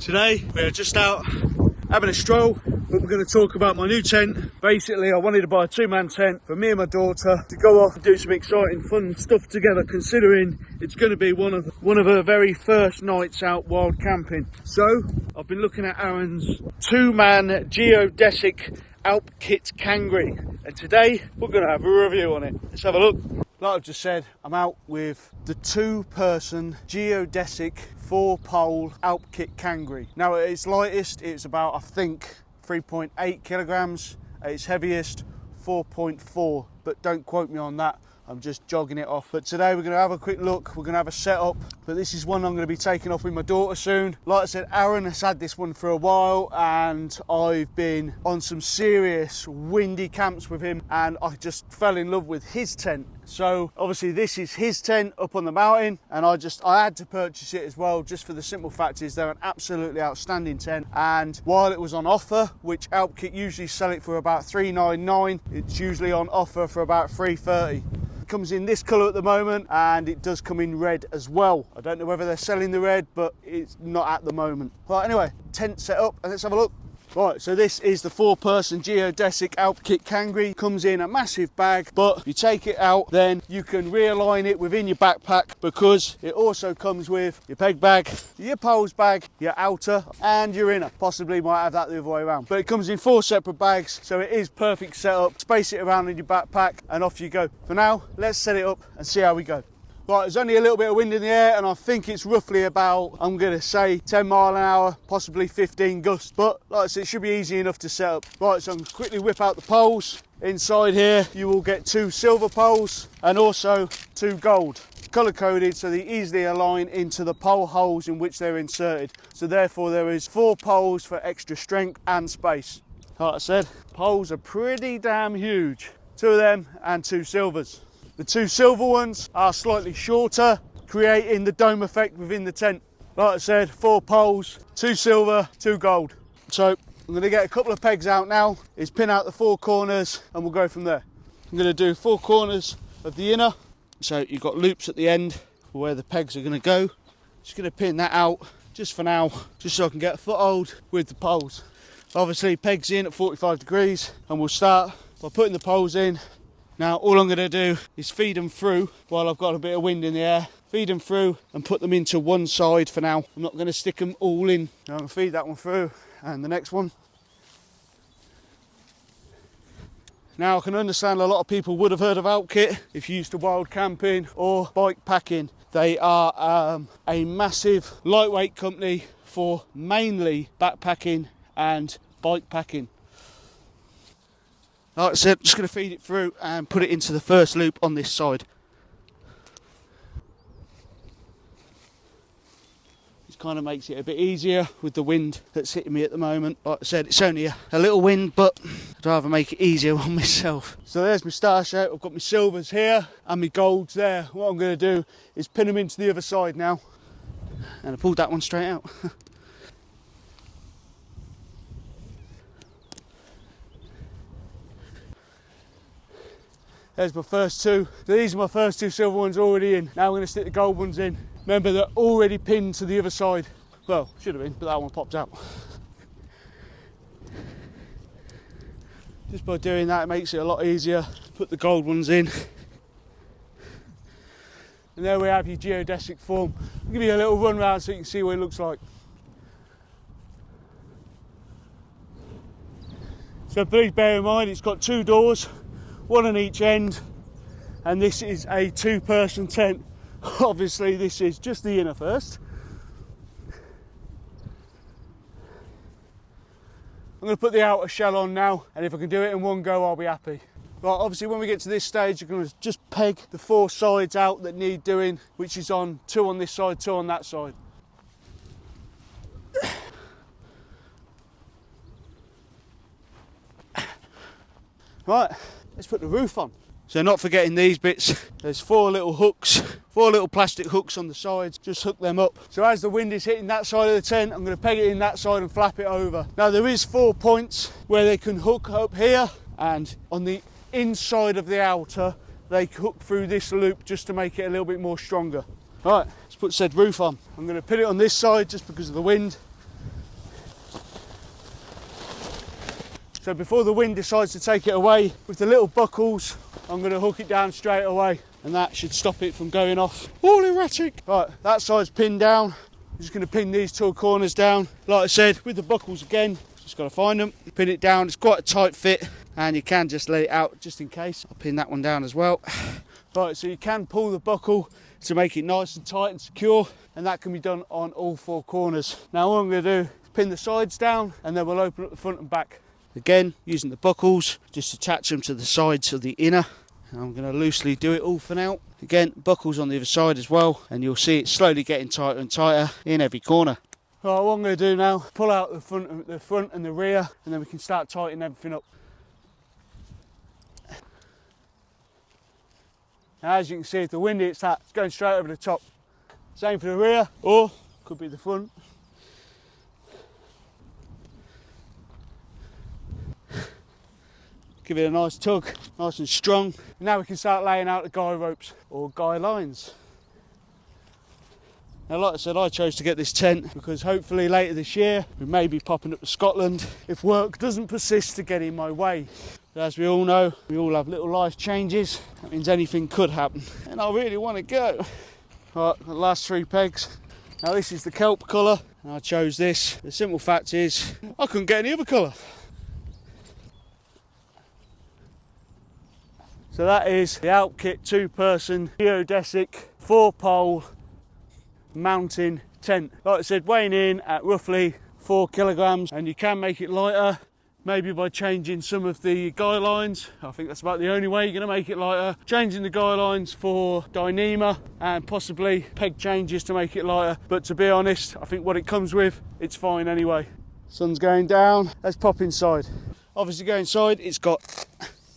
Today we are just out having a stroll, but we're going to talk about my new tent. Basically, I wanted to buy a two-man tent for me and my daughter to go off and do some exciting fun stuff together, considering it's going to be one of her very first nights out wild camping. So I've been looking at Aaron's two-man geodesic ALPKIT Kangri, and today we're going to have a review on it. Let's have a look. Like I've just said, I'm out with the two-person geodesic 4-pole ALPKIT Kangri. Now at its lightest, it's about, I think, 3.8 kilograms. At its heaviest, 4.4, but don't quote me on that. I'm just jogging it off. But today we're going to have a quick look. We're going to have a setup, but this is one I'm going to be taking off with my daughter soon. Like I said, Aaron has had this one for a while, and I've been on some serious windy camps with him, and I just fell in love with his tent. So obviously this is his tent up on the mountain, and I had to purchase it as well, just for the simple fact is they're an absolutely outstanding tent. And while it was on offer, which ALPKIT usually sell it for about $399, it's usually on offer for about $330. It comes in this colour at the moment, and it does come in red as well. I don't know whether they're selling the red, but it's not at the moment. Right, anyway, tent set up, and let's have a look. Right, so this is the 4-person geodesic ALPKIT Kangri. Comes in a massive bag, but if you take it out, then you can realign it within your backpack, because it also comes with your peg bag, your poles bag, your outer and your inner. Possibly might have that the other way around, but it comes in 4 separate bags, so it is perfect setup. Space it around in your backpack and off you go. For now, let's set it up and see how we go. Right, there's only a little bit of wind in the air, and I think it's roughly about, I'm going to say 10 mile an hour, possibly 15 gusts. But like I said, it should be easy enough to set up. Right, so I'm going to quickly whip out the poles. Inside here, you will get 2 silver poles and also 2 gold. Colour coded, so they easily align into the pole holes in which they're inserted. So therefore there is 4 poles for extra strength and space. Like I said, poles are pretty damn huge. 2 of them and 2 silvers. The 2 silver ones are slightly shorter, creating the dome effect within the tent. Like I said, 4 poles, 2 silver, 2 gold. So I'm going to get a couple of pegs out now, is pin out the 4 corners, and we'll go from there. I'm going to do 4 corners of the inner. So you've got loops at the end for where the pegs are going to go. Just going to pin that out just for now, just so I can get a foothold with the poles. Obviously pegs in at 45 degrees, and we'll start by putting the poles in. Now all I'm going to do is feed them through while I've got a bit of wind in the air. Feed them through and put them into one side for now. I'm not going to stick them all in. I'm going to feed that one through and the next one. Now I can understand a lot of people would have heard of ALPKIT if you're used to wild camping or bike packing. They are a massive lightweight company for mainly backpacking and bike packing. Like I said, just going to feed it through and put it into the first loop on this side. This kind of makes it a bit easier with the wind that's hitting me at the moment. Like I said, it's only a little wind, but I'd rather make it easier on myself. So there's my star shape. I've got my silvers here and my golds there. What I'm going to do is pin them into the other side now. And I pulled that one straight out. There's my first 2. So these are my first 2 silver ones already in. Now I'm going to stick the gold ones in. Remember, they're already pinned to the other side. Well, should have been, but that one popped out. Just by doing that, it makes it a lot easier. Put the gold ones in. And there we have your geodesic form. I'll give you a little run round so you can see what it looks like. So please bear in mind, it's got 2 doors. 1 on each end, and this is a 2-person tent. Obviously this is just the inner first. I'm going to put the outer shell on now, and if I can do it in one go I'll be happy. Right, obviously when we get to this stage you're going to just peg the 4 sides out that need doing, which is on 2 on this side, 2 on that side. Right, let's put the roof on. So not forgetting these bits, there's 4 little hooks, 4 little plastic hooks on the sides, just hook them up. So as the wind is hitting that side of the tent, I'm going to peg it in that side and flap it over. Now there is 4 points where they can hook up here, and on the inside of the outer, they hook through this loop just to make it a little bit more stronger. Right, let's put said roof on. I'm going to put it on this side just because of the wind. So before the wind decides to take it away, with the little buckles, I'm going to hook it down straight away, and that should stop it from going off. All erratic. Right, that side's pinned down. I'm just going to pin these two corners down. Like I said, with the buckles again, just got to find them, pin it down. It's quite a tight fit, and you can just let it out just in case. I'll pin that one down as well. Right, so you can pull the buckle to make it nice and tight and secure, and that can be done on all four corners. Now all I'm going to do is pin the sides down, and then we'll open up the front and back. Again, using the buckles, just attach them to the sides of the inner. And I'm going to loosely do it all for now. Again, buckles on the other side as well, and you'll see it slowly getting tighter and tighter in every corner. Right, what I'm going to do now, pull out the front and the rear, and then we can start tightening everything up. Now, as you can see, if the wind hits that, it's going straight over the top. Same for the rear, or could be the front. Give it a nice tug, nice and strong. And now we can start laying out the guy ropes, or guy lines. Now, like I said, I chose to get this tent because hopefully later this year we may be popping up to Scotland if work doesn't persist to get in my way. But as we all know, we all have little life changes. That means anything could happen, and I really want to go. Right, the last 3 pegs. Now this is the kelp colour, and I chose this. The simple fact is, I couldn't get any other colour. So that is the ALPKIT 2-person geodesic 4-pole mountain tent. Like I said, weighing in at roughly 4 kilograms, and you can make it lighter, maybe by changing some of the guy lines. I think that's about the only way you're going to make it lighter. Changing the guy lines for Dyneema, and possibly peg changes to make it lighter. But to be honest, I think what it comes with, it's fine anyway. Sun's going down. Let's pop inside. Obviously, go inside, it's got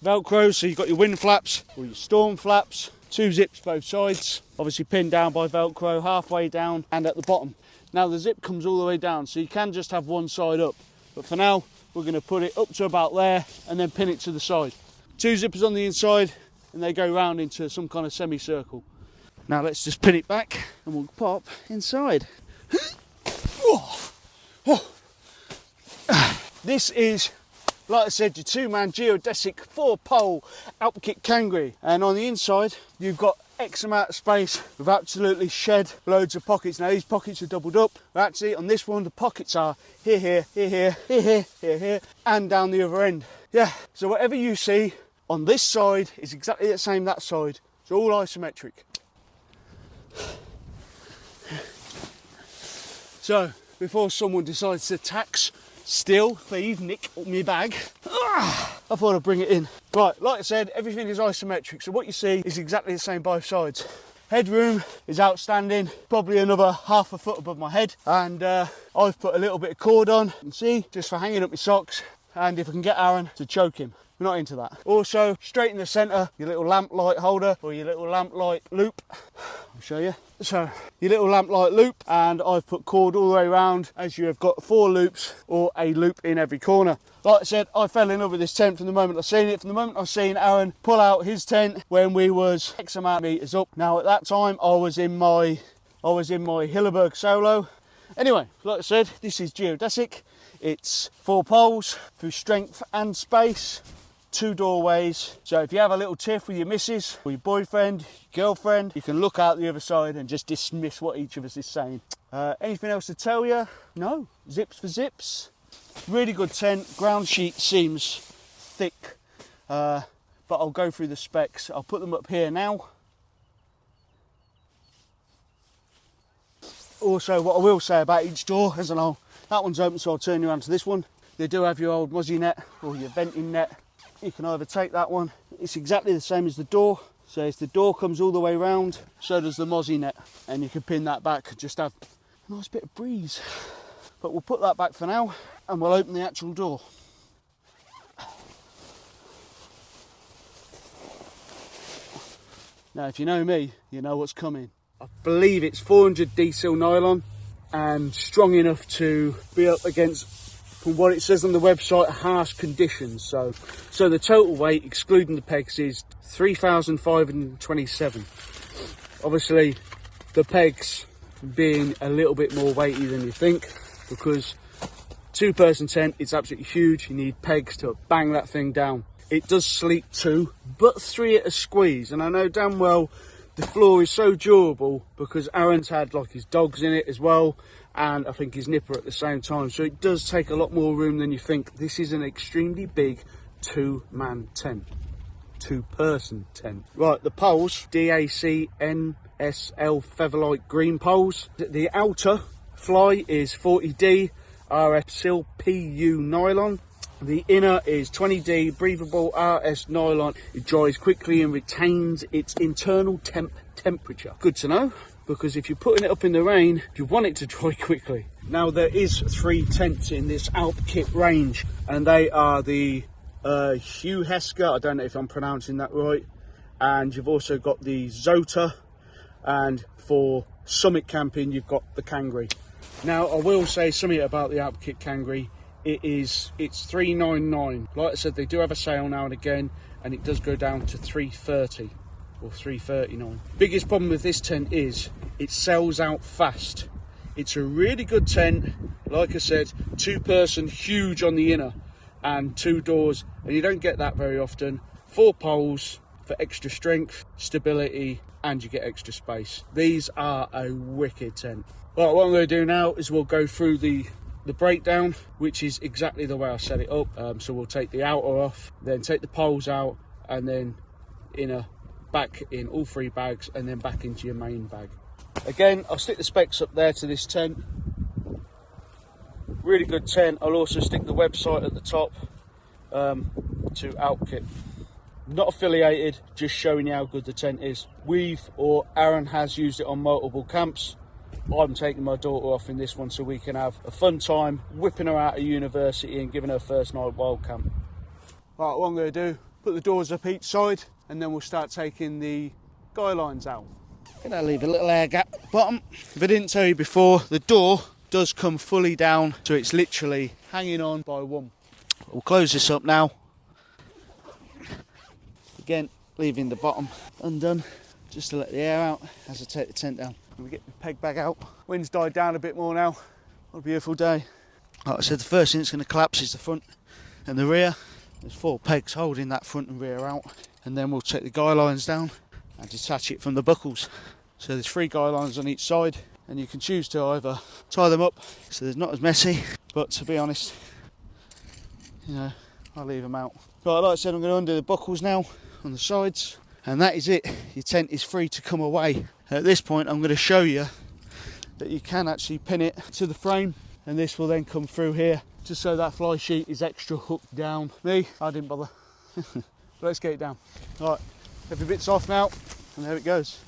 Velcro, so you've got your wind flaps or your storm flaps, 2 zips both sides, obviously pinned down by Velcro halfway down and at the bottom. Now the zip comes all the way down, so you can just have one side up, but for now we're going to put it up to about there and then pin it to the side. 2 zippers on the inside, and they go round into some kind of semicircle. Now let's just pin it back and we'll pop inside. This is, like I said, your 2-man geodesic 4-pole ALPKIT Kangri, and on the inside you've got X amount of space with absolutely shed loads of pockets. Now these pockets are doubled up, but actually on this one the pockets are here, and down the other end. Yeah, so whatever you see on this side is exactly the same that side. It's all isometric. So before someone decides to tax, steal, thieve, nick me bag, I thought I'd bring it in. Right, like I said, everything is isometric, so what you see is exactly the same both sides. Headroom is outstanding, probably another half a foot above my head, and I've put a little bit of cord on, you can see, just for hanging up my socks, and if I can get Aaron to choke him. We're not into that. Also, straight in the centre, your little lamp light holder, or your little lamp light loop. I'll show you. So, your little lamp light loop, and I've put cord all the way around, as you have got 4 loops, or a loop in every corner. Like I said, I fell in love with this tent from the moment I seen it, from the moment I seen Aaron pull out his tent when we was X amount of metres up. Now at that time, I was in my Hilleberg Solo. Anyway, like I said, this is geodesic. It's 4 poles through strength and space. 2 doorways, so if you have a little tiff with your missus or your boyfriend, your girlfriend, you can look out the other side and just dismiss what each of us is saying. Anything else to tell you? No, zips for zips. Really good tent. Ground sheet seems thick, but I'll go through the specs. I'll put them up here now. Also, what I will say about each door, as I know that one's open, so I'll turn you around to this one. They do have your old muzzy net or your venting net. You can either take that one. It's exactly the same as the door. So if the door comes all the way round, so does the mozzie net. And you can pin that back, just have a nice bit of breeze. But we'll put that back for now, and we'll open the actual door. Now, if you know me, you know what's coming. I believe it's 400 D-seal nylon and strong enough to be up against, from what it says on the website, harsh conditions. So the total weight, excluding the pegs, is 3,527. Obviously, the pegs being a little bit more weighty than you think, because 2-person tent, it's absolutely huge. You need pegs to bang that thing down. It does sleep 2, but 3 at a squeeze. And I know damn well the floor is so durable because Aaron's had like his dogs in it as well, and I think his nipper at the same time. So it does take a lot more room than you think. This is an extremely big 2-man tent. 2-person tent. Right, the poles, DAC NSL Featherlight green poles. The outer fly is 40D RF Sil PU nylon. The inner is 20D breathable RS nylon. It dries quickly and retains its internal temperature. Good to know, because if you're putting it up in the rain, you want it to dry quickly. Now there is 3 tents in this ALPKIT range, and they are the Heska, I don't know if I'm pronouncing that right, and you've also got the Zota, and for summit camping you've got the Kangri. Now I will say something about the ALPKIT Kangri. It's $399. Like I said, they do have a sale now and again, and it does go down to $330 or $339. Biggest problem with this tent is it sells out fast. It's a really good tent, like I said, 2-person, huge on the inner, and 2 doors, and you don't get that very often. 4 poles for extra strength, stability, and you get extra space. These are a wicked tent. Right, what I'm going to do now is we'll go through the breakdown, which is exactly the way I set it up. So we'll take the outer off, then take the poles out, and then inner back in all 3 bags, and then back into your main bag. Again, I'll stick the specs up there to this tent. Really good tent. I'll also stick the website at the top to ALPKIT. Not affiliated, just showing you how good the tent is. Aaron has used it on multiple camps. I'm taking my daughter off in this one so we can have a fun time whipping her out of university and giving her first night wild camp. Right, what I'm going to do, put the doors up each side, and then we'll start taking the guy lines out. Gonna leave a little air gap at the bottom. If I didn't tell you before, the door does come fully down, so it's literally hanging on by one. We'll close this up now. Again, leaving the bottom undone, just to let the air out as I take the tent down. We get the peg bag out. Wind's died down a bit more now. What a beautiful day. Like I said, the first thing that's going to collapse is the front and the rear. There's 4 pegs holding that front and rear out, and then we'll take the guy lines down and detach it from the buckles. So there's 3 guy lines on each side, and you can choose to either tie them up so there's not as messy, but to be honest, you know, I'll leave them out. Right, like I said, I'm going to undo the buckles now on the sides, and that is it. Your tent is free to come away. At this point, I'm going to show you that you can actually pin it to the frame, and this will then come through here, just so that fly sheet is extra hooked down. Me, I didn't bother. Let's get it down. Right, every bit's off now, and there it goes.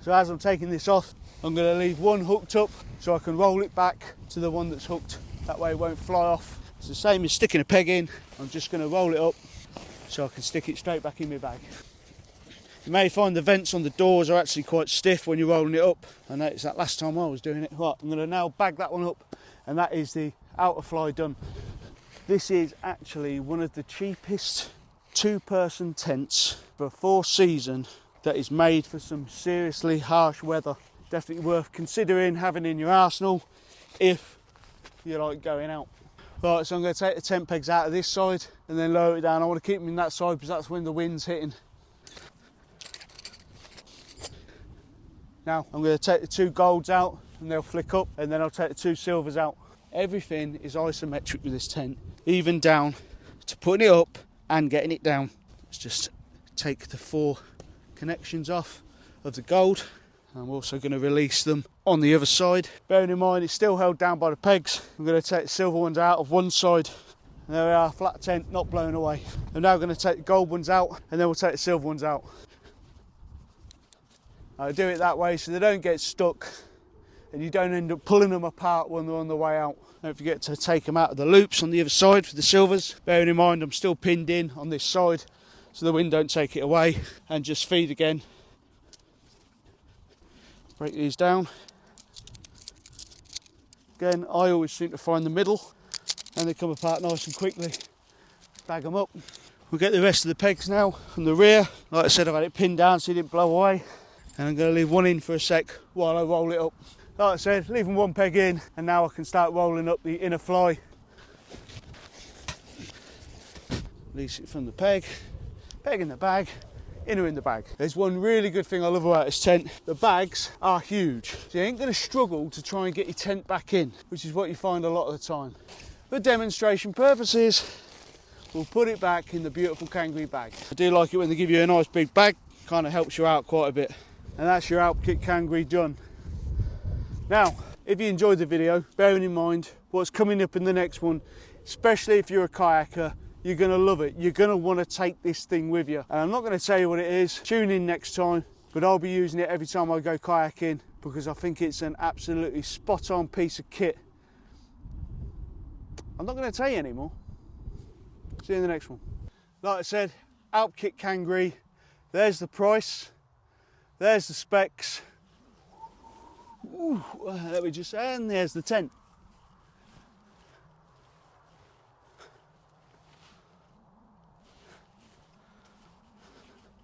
So as I'm taking this off, I'm going to leave one hooked up so I can roll it back to the one that's hooked. That way it won't fly off. It's the same as sticking a peg in. I'm just going to roll it up so I can stick it straight back in my bag. You may find the vents on the doors are actually quite stiff when you're rolling it up. I noticed that last time I was doing it. Right, I'm going to now bag that one up, and that is the outer fly done. This is actually one of the cheapest 2-person tents for a 4-season that is made for some seriously harsh weather. Definitely worth considering having in your arsenal if you like going out. Right, so I'm going to take the tent pegs out of this side and then lower it down. I want to keep them in that side because that's when the wind's hitting. Now I'm going to take the 2 golds out and they'll flick up, and then I'll take the 2 silvers out. Everything is isometric with this tent, even down to putting it up and getting it down. Let's just take the 4 connections off of the gold. I'm also going to release them on the other side. Bearing in mind it's still held down by the pegs, I'm going to take the silver ones out of one side. There we are, flat tent, not blown away. I'm now going to take the gold ones out, and then we'll take the silver ones out. I do it that way so they don't get stuck and you don't end up pulling them apart when they're on the way out. Don't forget to take them out of the loops on the other side for the silvers. Bearing in mind I'm still pinned in on this side so the wind don't take it away, and just feed again. Break these down. Again, I always seem to find the middle and they come apart nice and quickly. Bag them up. We'll get the rest of the pegs now from the rear. Like I said, I've had it pinned down so it didn't blow away. And I'm going to leave one in for a sec while I roll it up. Like I said, leaving one peg in, and now I can start rolling up the inner fly Release it from the peg in the bag, inner in the bag. There's one really good thing I love about this tent. The bags are huge, so you ain't going to struggle to try and get your tent back in, which is what you find a lot of the time. For demonstration purposes, we'll put it back in the beautiful Kangri bag. I do like it when they give you a nice big bag, kind of helps you out quite a bit. And that's your ALPKIT Kangri done. Now, if you enjoyed the video, bearing in mind what's coming up in the next one, especially if you're a kayaker, you're going to love it. You're going to want to take this thing with you. And I'm not going to tell you what it is. Tune in next time. But I'll be using it every time I go kayaking because I think it's an absolutely spot on piece of kit. I'm not going to tell you anymore. See you in the next one. Like I said, ALPKIT Kangri. There's the price. There's the specs. Ooh, let me just say, and there's the tent.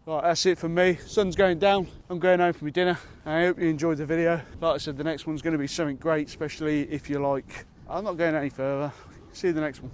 Right, that's it from me. Sun's going down. I'm going home for my dinner. I hope you enjoyed the video. Like I said, the next one's going to be something great, especially if you like. I'm not going any further. See you in the next one.